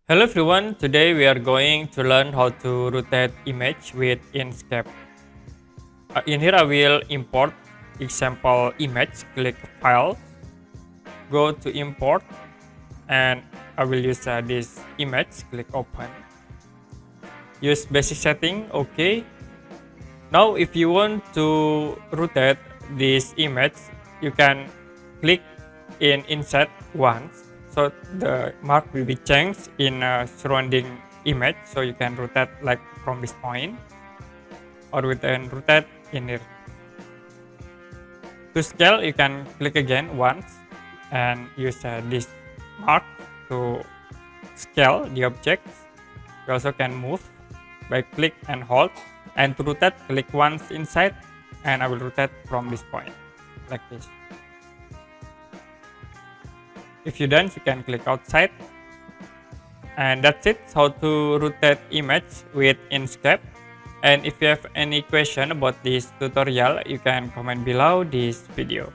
Hello everyone, today we are going to learn how to rotate image with Inkscape. In here I will import example image, click file, go to import and I will use this image, click open. Use basic setting, okay. Now if you want to rotate this image, you can click in insert once. So the mark will be changed in a surrounding image. So you can rotate like from this point, or we can rotate in here. To scale, you can click again once and use this mark to scale the object. You also can move by click and hold, and to rotate, click once inside and I will rotate from this point like this. If you're done, you can click outside. And that's it, how to rotate image with Inkscape. And if you have any question about this tutorial, you can comment below this video.